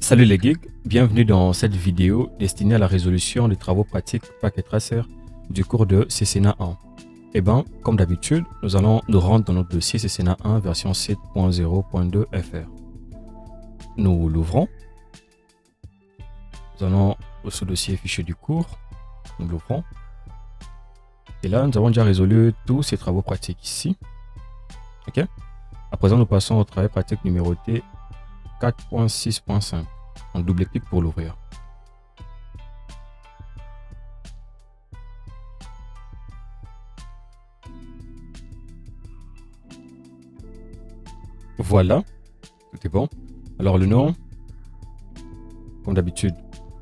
Salut les geeks, bienvenue dans cette vidéo destinée à la résolution des travaux pratiques Packet Tracer du cours de CCNA 1. Et bien, comme d'habitude, nous allons nous rendre dans notre dossier CCNA 1 version 7.0.2 FR. Nous l'ouvrons. Nous allons au sous-dossier fichier du cours. Nous l'ouvrons. Et là, nous avons déjà résolu tous ces travaux pratiques ici. Ok. À présent, nous passons au travail pratique numéroté 4.6.5. On double-clique pour l'ouvrir. Voilà, tout est bon. Alors le nom, comme d'habitude,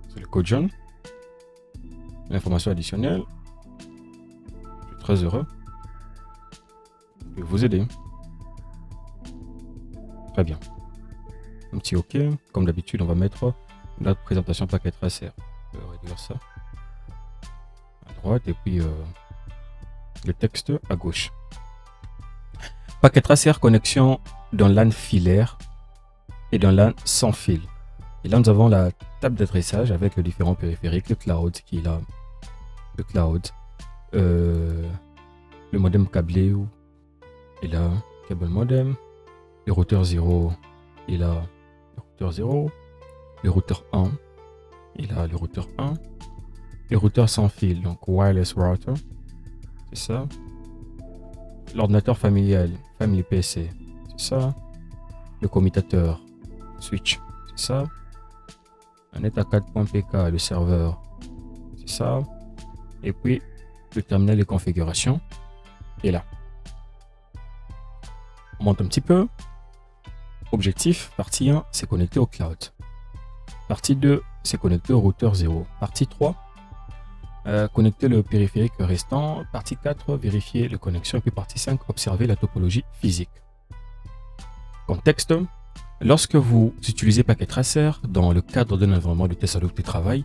c'est le code jaune. L'information additionnelle. Je suis très heureux de vous aider. Très bien. Un petit OK. Comme d'habitude, on va mettre notre présentation Packet Tracer. Je vais réduire ça à droite et puis le texte à gauche. Packet Tracer, connexion d'un LAN filaire et d'un LAN sans fil. Et là, nous avons la table d'adressage avec les différents périphériques, le cloud qui est là, le cloud, le modem câblé est là, câble modem, le routeur 0 est là. Le routeur 0, le routeur 1, et là le routeur 1, le routeur sans fil, donc wireless router, c'est ça. L'ordinateur familial, family PC, c'est ça. Le commutateur, switch, c'est ça. Un net à 4.pk, le serveur, c'est ça. Et puis le terminal de configuration est là. On monte un petit peu. Objectif, partie 1, c'est connecté au cloud. Partie 2, c'est connecté au routeur 0. Partie 3, connecter le périphérique restant. Partie 4, vérifier les connexions. Et puis partie 5, observer la topologie physique. Contexte, lorsque vous utilisez Packet Tracer dans le cadre d'un environnement de test de travail,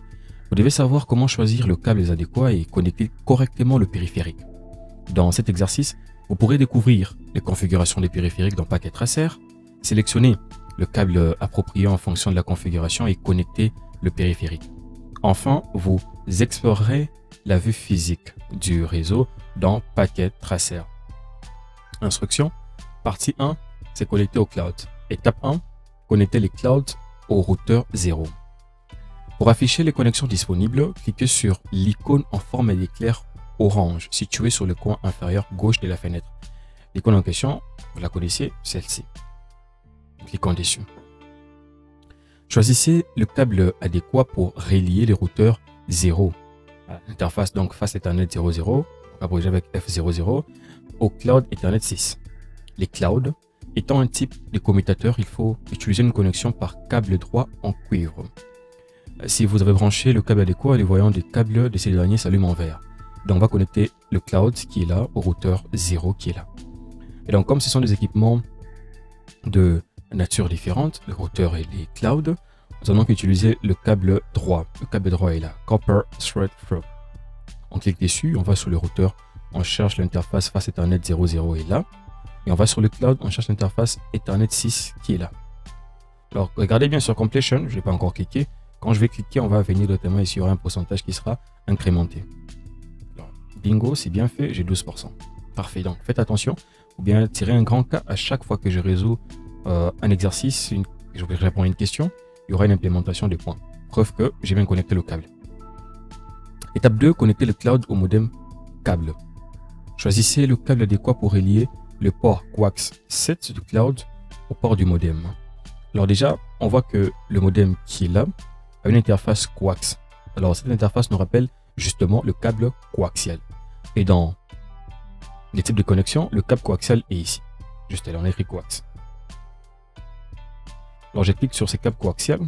vous devez savoir comment choisir le câble adéquat et connecter correctement le périphérique. Dans cet exercice, vous pourrez découvrir les configurations des périphériques dans Packet Tracer, sélectionnez le câble approprié en fonction de la configuration et connectez le périphérique. Enfin, vous explorerez la vue physique du réseau dans Packet Tracer. Instruction, partie 1, c'est connecter au cloud. Étape 1, connecter les clouds au routeur 0. Pour afficher les connexions disponibles, cliquez sur l'icône en forme d'éclair orange située sur le coin inférieur gauche de la fenêtre. L'icône en question, vous la connaissez, celle-ci. Cliquons dessus. Choisissez le câble adéquat pour relier les routeurs 0. L'interface donc face Ethernet 00, abrégé avec F00, au cloud Ethernet 6. Les clouds étant un type de commutateur, il faut utiliser une connexion par câble droit en cuivre. Si vous avez branché le câble adéquat, les voyants des câbles de ces derniers s'allument en vert. Donc on va connecter le cloud qui est là au routeur 0 qui est là. Et donc comme ce sont des équipements de nature différente, le routeur et les clouds, nous allons utiliser le câble droit. Le câble droit est là, Copper Thread Through. On clique dessus, on va sur le routeur, on cherche l'interface face Ethernet 00 est là. Et on va sur le cloud, on cherche l'interface Ethernet 6 qui est là. Alors regardez bien sur Completion, je n'ai pas encore cliqué. Quand je vais cliquer, on va venir directement ici, il y aura un pourcentage qui sera incrémenté. Alors, bingo, c'est bien fait, j'ai 12%. Parfait, donc faites attention, ou bien tirez un grand K à chaque fois que je résous un exercice, je vais répondre à une question, il y aura une implémentation des points. Preuve que j'ai bien connecté le câble. Étape 2, connecter le cloud au modem câble. Choisissez le câble adéquat pour relier le port coax 7 du cloud au port du modem. Alors déjà, on voit que le modem qui est là a une interface coax. Alors cette interface nous rappelle justement le câble coaxial. Et dans les types de connexion, le câble coaxial est ici. Juste là, on a écrit coax. Alors je clique sur ces câbles coaxiales.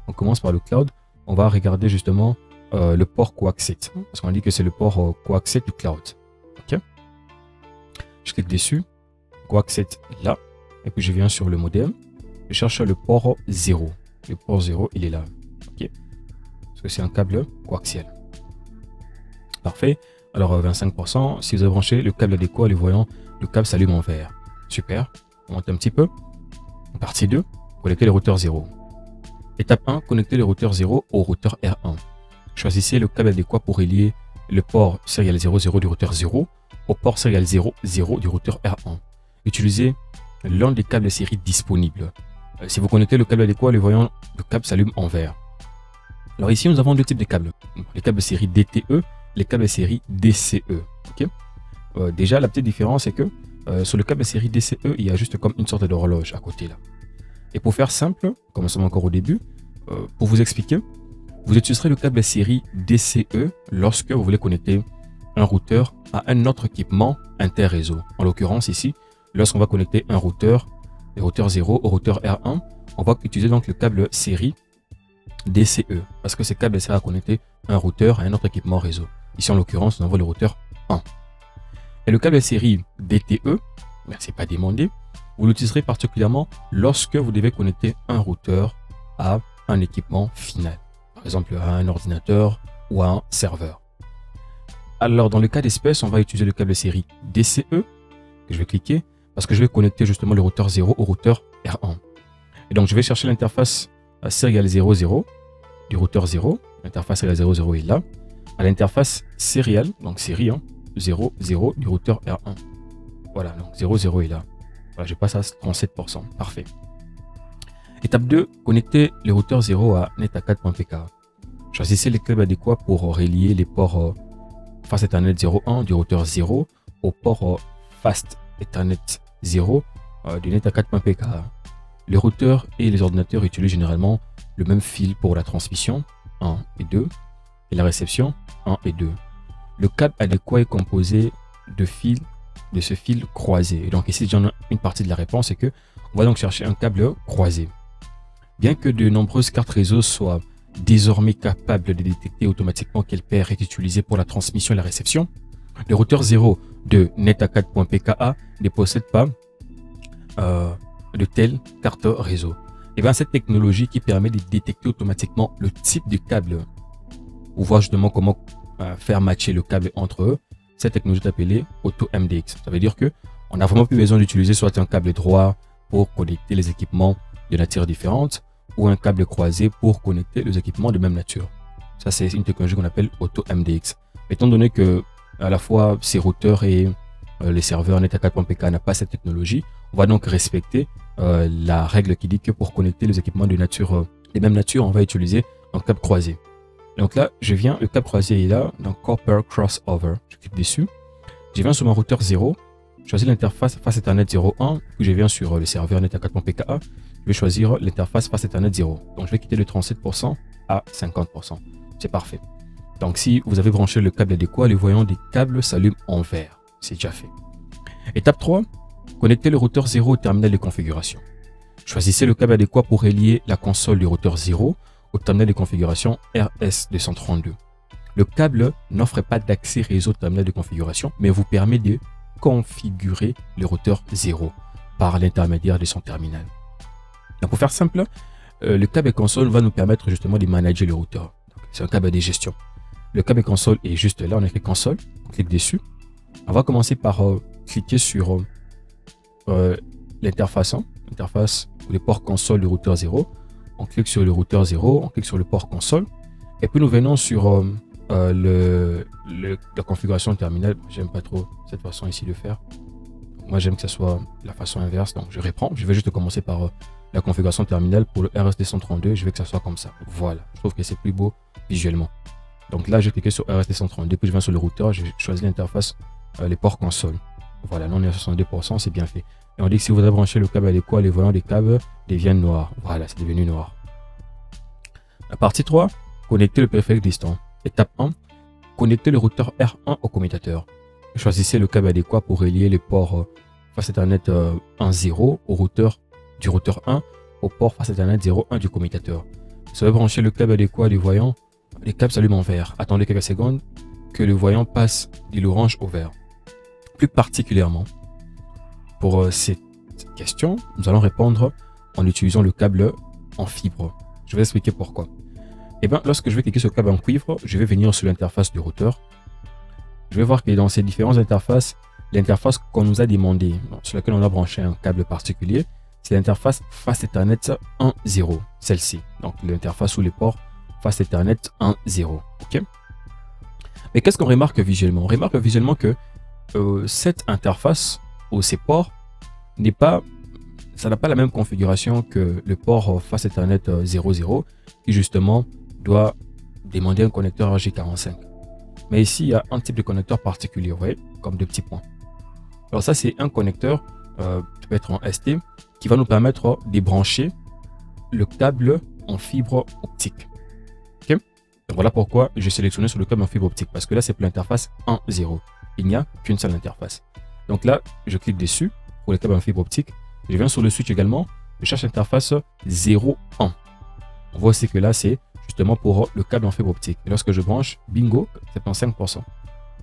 On commence par le cloud. On va regarder justement le port coax 7. Parce qu'on dit que c'est le port coax 7 du cloud. Ok. Je clique dessus. Coax 7 est là. Et puis je viens sur le modem. Je cherche le port 0. Le port 0, il est là. Ok. Parce que c'est un câble coaxial. Parfait. Alors 25%. Si vous avez branché le câble adéquat, les voyants, le câble s'allume en vert. Super. On monte un petit peu. Partie 2, connecter le routeur 0. Étape 1, connecter le routeur 0 au routeur R1. Choisissez le câble adéquat pour relier le port serial 00 du routeur 0 au port serial 00 du routeur R1. Utilisez l'un des câbles série disponibles. Si vous connectez le câble adéquat, le voyant de câble s'allume en vert. Alors ici, nous avons deux types de câbles. Les câbles série DTE, les câbles série DCE. Okay. Déjà, la petite différence, c'est que sur le câble série DCE, il y a juste comme une sorte d'horloge à côté là. Et pour faire simple, commençons encore au début, pour vous expliquer, vous utiliserez le câble série DCE lorsque vous voulez connecter un routeur à un autre équipement inter-réseau. En l'occurrence ici, lorsqu'on va connecter un routeur, le routeur 0 au routeur R1, on va utiliser donc le câble série DCE parce que ce câble sert à connecter un routeur à un autre équipement réseau. Ici en l'occurrence, nous avons le routeur 1. Et le câble série DTE, mais c'est pas demandé, vous l'utiliserez particulièrement lorsque vous devez connecter un routeur à un équipement final, par exemple à un ordinateur ou à un serveur. Alors dans le cas d'espèce, on va utiliser le câble série DCE que je vais cliquer parce que je vais connecter justement le routeur 0 au routeur R1. Et donc je vais chercher l'interface serial 00 du routeur 0. L'interface serial 00 est là. À l'interface serial, donc série 00 du routeur R1. Voilà, donc 00 est là. Voilà, je passe à 37%. Parfait. Étape 2, connecter le routeur 0 à NetAcad.pk. Choisissez les câbles adéquats pour relier les ports Fast Ethernet 01 du routeur 0 au port Fast Ethernet 0 du NetAcad.pk. Les routeurs et les ordinateurs utilisent généralement le même fil pour la transmission 1 et 2 et la réception 1 et 2. Le câble adéquat est composé de ce fil croisé. Et donc ici, j'en ai une partie de la réponse, c'est que on va donc chercher un câble croisé. Bien que de nombreuses cartes réseau soient désormais capables de détecter automatiquement quelle paire est utilisée pour la transmission et la réception, le routeur 0 de netacad.pka ne possède pas de telle carte réseau. Et bien cette technologie qui permet de détecter automatiquement le type de câble ou voir justement comment faire matcher le câble entre eux, cette technologie est appelée AutoMDX. Ça veut dire que on n'a vraiment plus besoin d'utiliser soit un câble droit pour connecter les équipements de nature différente ou un câble croisé pour connecter les équipements de même nature. Ça, c'est une technologie qu'on appelle AutoMDX. Étant donné que à la fois ces routeurs et les serveurs netacad.pk n'ont pas cette technologie, on va donc respecter la règle qui dit que pour connecter les équipements de même nature, on va utiliser un câble croisé. Donc là, je viens, le câble croisé est là, donc Copper Crossover. Je clique dessus. Je viens sur mon routeur 0, je choisis l'interface Fast Ethernet 01, puis je viens sur le serveur netacad.pka. Je vais choisir l'interface Fast Ethernet 0. Donc je vais quitter le 37% à 50%. C'est parfait. Donc si vous avez branché le câble adéquat, les voyants des câbles s'allument en vert. C'est déjà fait. Étape 3, connecter le routeur 0 au terminal de configuration. Choisissez le câble adéquat pour relier la console du routeur 0 au terminal de configuration RS232. Le câble n'offre pas d'accès réseau au terminal de configuration, mais vous permet de configurer le routeur 0 par l'intermédiaire de son terminal. Donc pour faire simple, le câble console va nous permettre justement de manager le routeur. C'est un câble de gestion. Le câble console est juste là, on écrit console, on clique dessus. On va commencer par cliquer sur l'interface, l'interface ou le port console du routeur 0. On clique sur le routeur 0, on clique sur le port console. Et puis nous venons sur la configuration terminal. J'aime pas trop cette façon ici de faire. Moi j'aime que ce soit la façon inverse. Donc je reprends. Je vais juste commencer par la configuration terminal pour le RS232. Je veux que ça soit comme ça. Voilà. Je trouve que c'est plus beau visuellement. Donc là, j'ai cliqué sur RS232. Puis je viens sur le routeur. J'ai choisi l'interface, les ports console. Voilà. Là on est à 62%. C'est bien fait. Et on dit que si vous voudrez brancher le câble adéquat, les voyants des câbles deviennent noirs. Voilà, c'est devenu noir. La partie 3, connecter le périphérique distant. Étape 1, connecter le routeur R1 au commutateur. Choisissez le câble adéquat pour relier les ports Fast Ethernet 1.0 au routeur du routeur 1 au port Fast Ethernet 0.1 du commutateur. Vous savez brancher le câble adéquat des voyants, les câbles s'allument en vert. Attendez quelques secondes que le voyant passe de l'orange au vert. Plus particulièrement, pour cette question, nous allons répondre en utilisant le câble en fibre. Je vais expliquer pourquoi. Et bien, lorsque je vais cliquer sur le câble en cuivre, je vais venir sur l'interface du routeur. Je vais voir que dans ces différentes interfaces, l'interface qu'on nous a demandé, sur laquelle on a branché un câble particulier, c'est l'interface face Ethernet 1.0, celle-ci. Donc l'interface ou les ports face Ethernet 1.0. Ok. Mais qu'est-ce qu'on remarque visuellement? On remarque visuellement que cette interface ou ces ports ça n'a pas la même configuration que le port face Ethernet 0.0 qui justement doit demander un connecteur RJ45. Mais ici, il y a un type de connecteur particulier, vous voyez, comme deux petits points. Alors ça, c'est un connecteur, peut être en ST, qui va nous permettre de brancher le câble en fibre optique. Okay? Donc voilà pourquoi j'ai sélectionné sur le câble en fibre optique, parce que là, c'est pour l'interface 1.0. Il n'y a qu'une seule interface. Donc là, je clique dessus pour les câbles en fibre optique. Je viens sur le switch également, je cherche l'interface 0.1. On voit aussi que là, c'est justement pour le câble en fibre optique. Et lorsque je branche, bingo, 75%.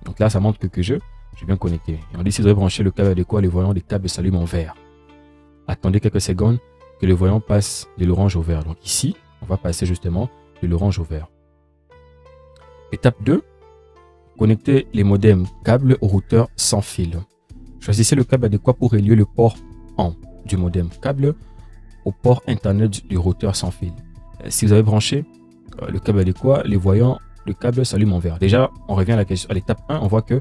Donc là, ça montre que je suis bien connecté. Et on décide de brancher le câble adéquat, les voyants des câbles s'allument en vert. Attendez quelques secondes que le voyant passe de l'orange au vert. Donc ici, on va passer justement de l'orange au vert. Étape 2, connecter les modems câbles au routeur sans fil. Choisissez le câble adéquat pour relier le port en du modem câble au port internet du routeur sans fil. Si vous avez branché le câble adéquat, les voyants de câble s'allument en vert. Déjà, on revient à l'étape 1, on voit que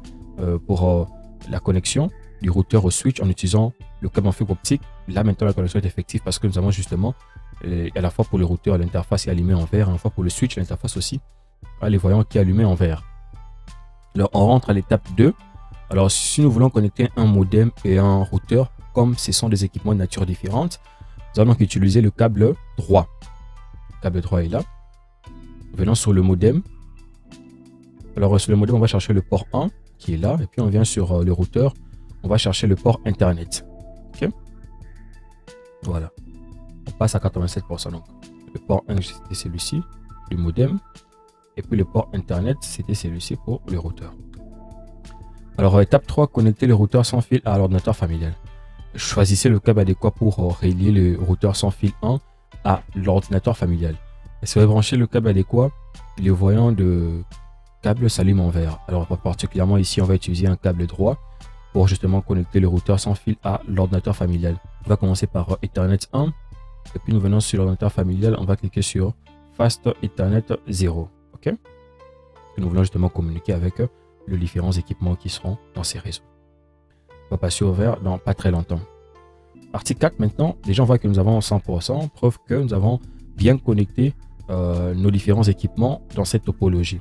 pour la connexion du routeur au switch en utilisant le câble en fibre optique, là maintenant la connexion est effective parce que nous avons justement à la fois pour le routeur l'interface est allumée en vert, à la fois pour le switch l'interface aussi les voyants qui est allumé en vert. Alors on rentre à l'étape 2. Alors si nous voulons connecter un modem et un routeur, comme ce sont des équipements de nature différente, nous allons donc utiliser le câble droit. Le câble droit est là. Venons sur le modem. Alors sur le modem, on va chercher le port 1 qui est là. Et puis on vient sur le routeur. On va chercher le port internet. Ok. Voilà. On passe à 87%. Donc le port 1 c'était celui-ci, le modem. Et puis le port internet c'était celui-ci pour le routeur. Alors étape 3, connecter le routeur sans fil à l'ordinateur familial. Choisissez le câble adéquat pour relier le routeur sans fil 1 à l'ordinateur familial. Et si vous branchez le câble adéquat, les voyants de câble s'allument en vert. Alors particulièrement ici, on va utiliser un câble droit pour justement connecter le routeur sans fil à l'ordinateur familial. On va commencer par Ethernet 1 et puis nous venons sur l'ordinateur familial, on va cliquer sur Fast Ethernet 0. Ok. Et nous voulons justement communiquer avec les différents équipements qui seront dans ces réseaux. On va passer au vert dans pas très longtemps. Partie 4 maintenant, déjà on voit que nous avons 100%, preuve que nous avons bien connecté nos différents équipements dans cette topologie.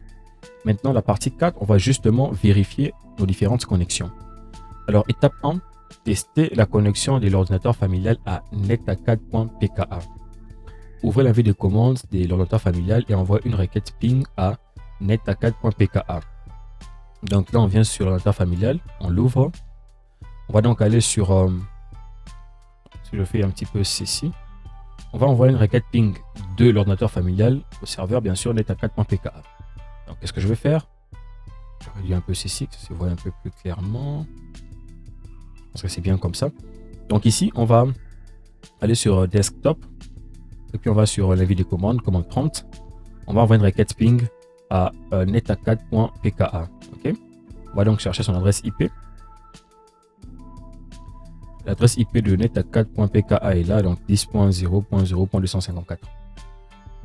Maintenant la partie 4, on va justement vérifier nos différentes connexions. Alors étape 1, tester la connexion de l'ordinateur familial à netacad.pka. Ouvrez la vue de commande de l'ordinateur familial et envoie une requête ping à netacad.pka. Donc là on vient sur l'ordinateur familial, on l'ouvre. On va donc aller sur, si je fais un petit peu ceci, on va envoyer une requête ping de l'ordinateur familial au serveur, bien sûr, netacad.pka. Donc, qu'est-ce que je vais faire? Je réduis un peu ceci, que ça se voit un peu plus clairement. Parce que c'est bien comme ça. Donc ici, on va aller sur desktop, et puis on va sur la vue des commandes, commande prompt. On va envoyer une requête ping à netacad.pka. Ok. On va donc chercher son adresse IP. L'adresse IP de netacad.pka est là, donc 10.0.0.254. On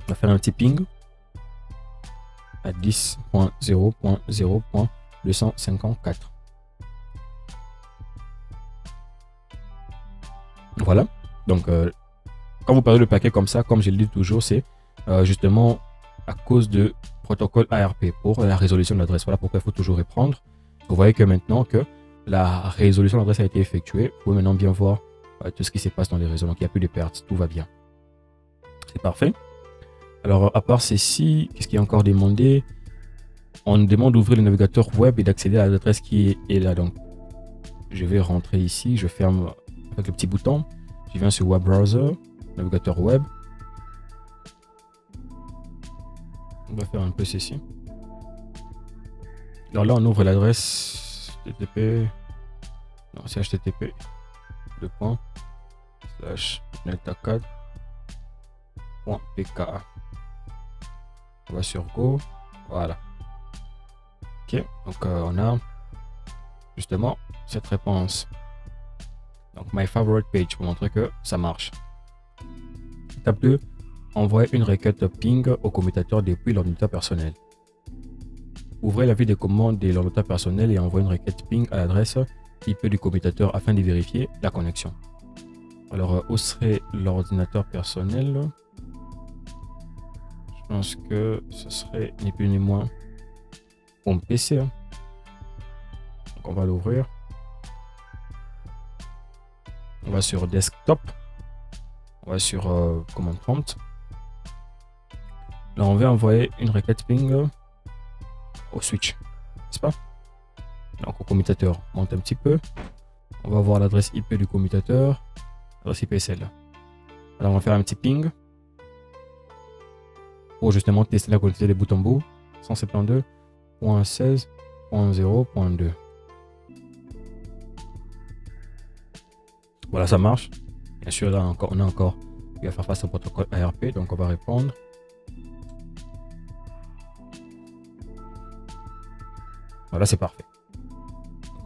va faire un petit ping à 10.0.0.254. Voilà. Donc, quand vous parlez le paquet comme ça, comme je le dis toujours, c'est justement à cause de protocole ARP pour la résolution de l'adresse. Voilà pourquoi il faut toujours reprendre. Vous voyez que maintenant que la résolution de l'adresse a été effectuée, vous pouvez maintenant bien voir tout ce qui se passe dans les réseaux. Donc, il n'y a plus de pertes, tout va bien. C'est parfait. Alors, à part ceci, qu'est-ce qui est encore demandé? On nous demande d'ouvrir le navigateur web et d'accéder à l'adresse qui est là. Donc, je vais rentrer ici, je ferme avec le petit bouton. Je viens sur Web Browser, navigateur web. On va faire un peu ceci. Alors là, on ouvre l'adresse http, non, c'est http netacad.pka. On va sur Go. Voilà. Ok, donc on a justement cette réponse. Donc my favorite page pour montrer que ça marche. Étape 2, envoyer une requête ping au commutateur depuis l'ordinateur personnel. Ouvrez la vue des commandes de l'ordinateur personnel et envoyez une requête ping à l'adresse IP du commutateur afin de vérifier la connexion. Alors, où serait l'ordinateur personnel? Je pense que ce serait ni plus ni moins mon PC. Donc, on va l'ouvrir. On va sur desktop. On va sur command prompt. Là, on va envoyer une requête ping au switch, n'est-ce pas? Donc, au commutateur, on monte un petit peu. On va voir l'adresse IP du commutateur. L'adresse IP est celle-là. Alors, on va faire un petit ping pour justement tester la qualité des bouts en bout. 172.16.0.2. Voilà, ça marche. Bien sûr, là encore, on a encore à faire face au protocole ARP, donc on va répondre. Voilà, c'est parfait.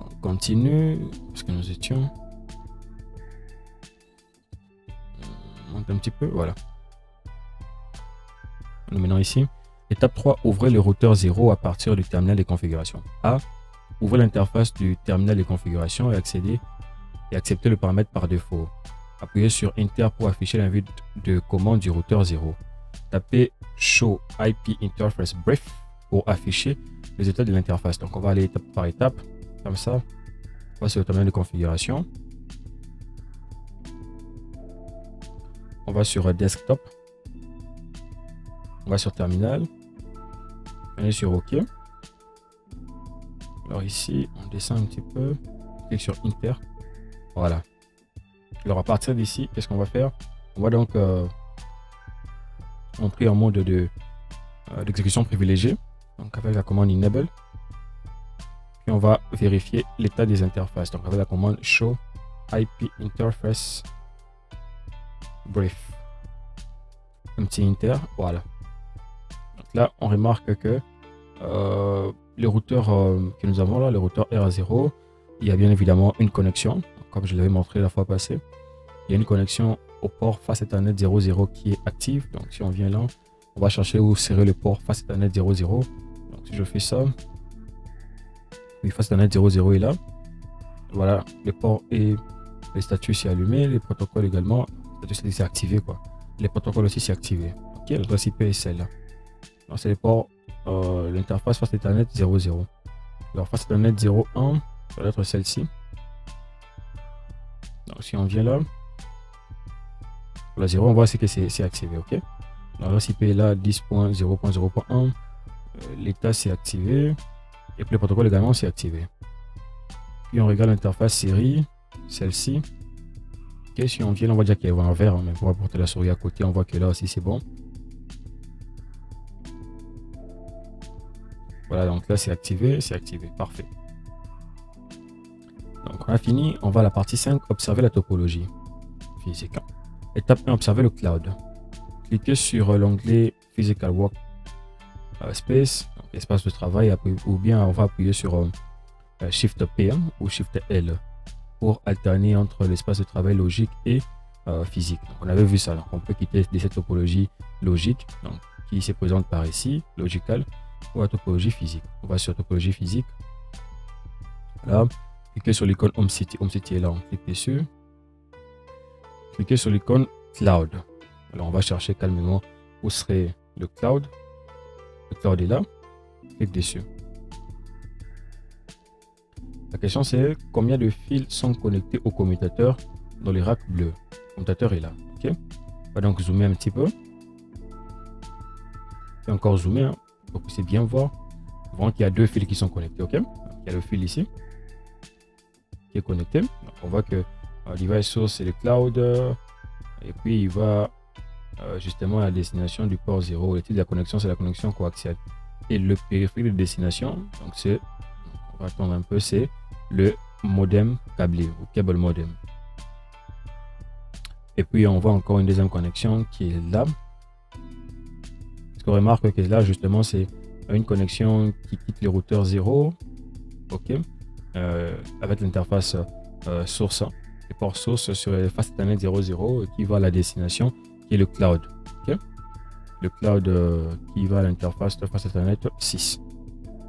On continue parce que nous étions. On monte un petit peu, voilà. Nous menons ici. Étape 3, ouvrez le routeur 0 à partir du terminal de configuration. A. Ouvrez l'interface du terminal de configuration et accéder et accepter le paramètre par défaut. Appuyez sur Enter pour afficher l'invite de commande du routeur 0. Tapez Show IP Interface Brief pour afficher les états de l'interface. Donc on va aller étape par étape, comme ça. On va sur le terminal de configuration. On va sur Desktop. On va sur Terminal. On est sur OK. Alors ici, on descend un petit peu. On clique sur Enter. Voilà. Alors à partir d'ici, qu'est-ce qu'on va faire? On va donc entrer en mode d'exécution privilégiée. Donc avec la commande enable. Puis on va vérifier l'état des interfaces. Donc avec la commande show IP interface brief. Un petit enter. Voilà. Donc là, on remarque que le routeur que nous avons là, le routeur RA0, il y a bien évidemment une connexion. Comme je l'avais montré la fois passée, il y a une connexion au port Fast Ethernet 00 qui est active. Donc si on vient là, on va chercher où serait le port Fast Ethernet 00. Donc si je fais ça, oui, Fast Ethernet 00 est là. Voilà, le port et le statut s'est allumé, les protocoles également. Le statut s'est activé quoi. Les protocoles aussi s'est activé. Ok, l'adresse IP est celle-là. Donc c'est le port, l'interface Fast Ethernet 00. Alors Fast Ethernet 01, ça doit être celle-ci. Donc si on vient là, pour la 0, on voit que c'est activé, ok. L'adresse IP est là 10.0.0.1, l'état s'est activé, et puis le protocole également s'est activé. Puis on regarde l'interface série, celle-ci. Ok, si on vient là, on voit déjà qu'il y a un vert, hein, mais pour apporter la souris à côté, on voit que là aussi c'est bon. Voilà, donc là c'est activé, parfait. Donc on a fini, on va à la partie 5, observer la topologie physique. Étape 1, observer le cloud. Cliquez sur l'onglet Physical Work Space, donc espace de travail, ou bien on va appuyer sur Shift P ou Shift L pour alterner entre l'espace de travail logique et physique. Donc, on avait vu ça, donc on peut quitter de cette topologie logique, donc, qui se présente par ici, logical, ou la topologie physique. On va sur topologie physique. Là, cliquez sur l'icône Home City. Home City est là, on clique dessus. Cliquez sur l'icône Cloud. Alors on va chercher calmement où serait le cloud. Le cloud est là. Clique dessus. La question c'est combien de fils sont connectés au commutateur dans les racks bleus. Le commutateur est là. Ok. On va donc zoomer un petit peu. Et encore zoomer, hein, pour que vous puissiez bien voir. Vous voyez qu'il y a deux fils qui sont connectés. Ok. Donc, il y a le fil ici qui est connecté. Donc, on voit que device source c'est le cloud. Et puis il va justement à la destination du port 0. Le type de la connexion c'est la connexion coaxiale. Et le périphérique de destination, donc c'est, on va attendre un peu, c'est le modem câblé ou cable modem. Et puis on voit encore une deuxième connexion qui est là. Parce qu'on remarque que là justement c'est une connexion qui quitte le routeur 0, ok, avec l'interface source. Et port source sur face Ethernet 00 qui va à la destination qui est le cloud. Okay? Le cloud qui va à l'interface de face Ethernet 6.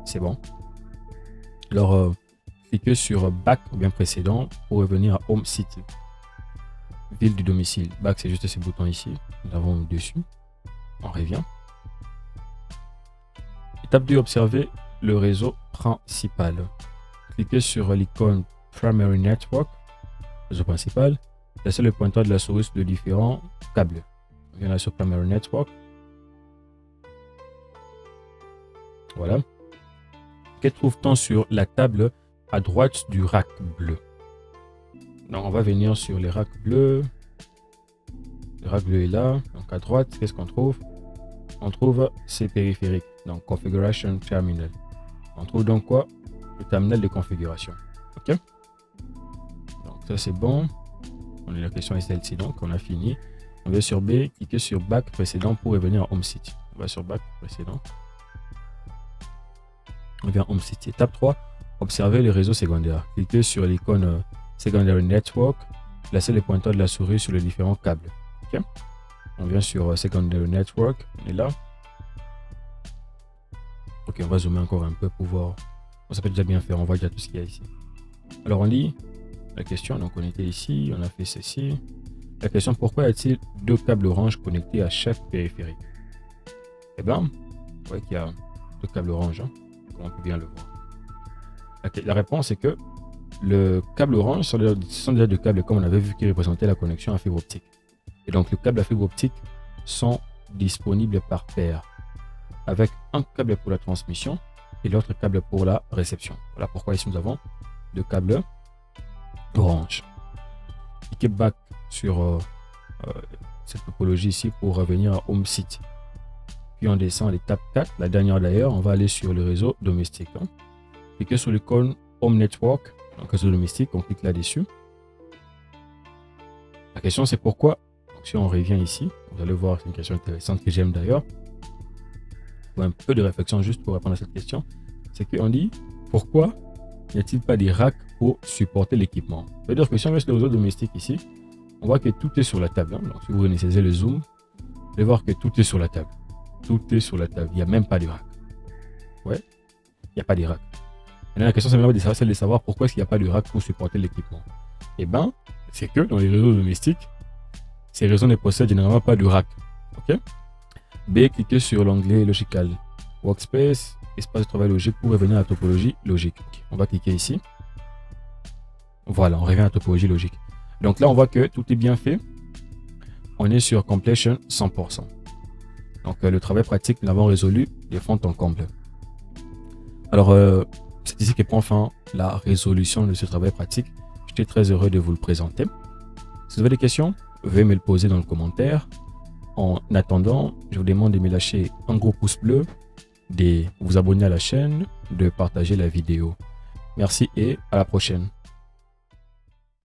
C'est bon. Alors, cliquez sur back ou bien précédent pour revenir à Home City. Ville du domicile. Back, c'est juste ce bouton ici. Nous avons dessus. On revient. Étape 2, observer le réseau principal. Cliquez sur l'icône Primary Network, réseau principal. Placez le pointeur de la souris sur les différents câbles. On vient là sur Primary Network. Voilà. Que trouve-t-on sur la table à droite du rack bleu? Donc, on va venir sur les racks bleus. Le rack bleu est là. Donc, à droite, qu'est-ce qu'on trouve? On trouve ces périphériques. Donc, Configuration Terminal. On trouve donc quoi? Le terminal de configuration. OK? Donc, ça, c'est bon. La question est celle-ci. Donc, on a fini. On va sur B, cliquez sur Back précédent pour revenir en Home City. On va sur Back précédent. On vient en Home City. Étape 3, observer le réseau secondaire. Cliquez sur l'icône Secondary Network. Placez les pointeurs de la souris sur les différents câbles. OK? On vient sur Secondary Network. On est là. Ok, on va zoomer encore un peu pour voir. Ça peut déjà bien faire. On voit déjà tout ce qu'il y a ici. Alors, on lit la question. Donc, on était ici. On a fait ceci. La question, pourquoi y a-t-il deux câbles orange connectés à chaque périphérique? Eh bien, vous voyez qu'il y a deux câbles orange. Hein, comme on peut bien le voir. Okay, la réponse est que le câble orange sont déjà deux câbles, comme on avait vu, qui représentaient la connexion à fibre optique. Et donc, le câble à fibre optique sont disponibles par paire, avec un câble pour la transmission et l'autre câble pour la réception. Voilà pourquoi ici nous avons deux câbles orange. Cliquez back sur cette topologie ici pour revenir à Home City. Puis on descend à l'étape 4, la dernière d'ailleurs, on va aller sur le réseau domestique. Hein. Cliquez sur l'icône Home Network, donc réseau domestique, on clique là-dessus. La question c'est pourquoi, donc, si on revient ici, vous allez voir, c'est une question intéressante que j'aime d'ailleurs. Un peu de réflexion juste pour répondre à cette question, c'est qu'on dit pourquoi n'y a-t-il pas des racks pour supporter l'équipement? C'est-à-dire que si on met sur le réseau domestique ici, on voit que tout est sur la table. Hein. Donc si vous réinitialisez le zoom, vous allez voir que tout est sur la table. Tout est sur la table. Il n'y a même pas de rack. Ouais, il n'y a pas de rack. Maintenant, la question c'est celle de savoir pourquoi est-ce qu'il n'y a pas de rack pour supporter l'équipement. Eh bien, c'est que dans les réseaux domestiques, ces réseaux ne possèdent généralement pas de rack. Ok? B, cliquez sur l'onglet Logical Workspace, espace de travail logique pour revenir à la topologie logique. Okay. On va cliquer ici. Voilà, on revient à la topologie logique. Donc là, on voit que tout est bien fait. On est sur Completion 100%. Donc le travail pratique, nous l'avons résolu de fond en comble. Alors, c'est ici que prend fin la résolution de ce travail pratique. J'étais très heureux de vous le présenter. Si vous avez des questions, veuillez me le poser dans le commentaire. En attendant, je vous demande de me lâcher un gros pouce bleu, de vous abonner à la chaîne, de partager la vidéo. Merci et à la prochaine.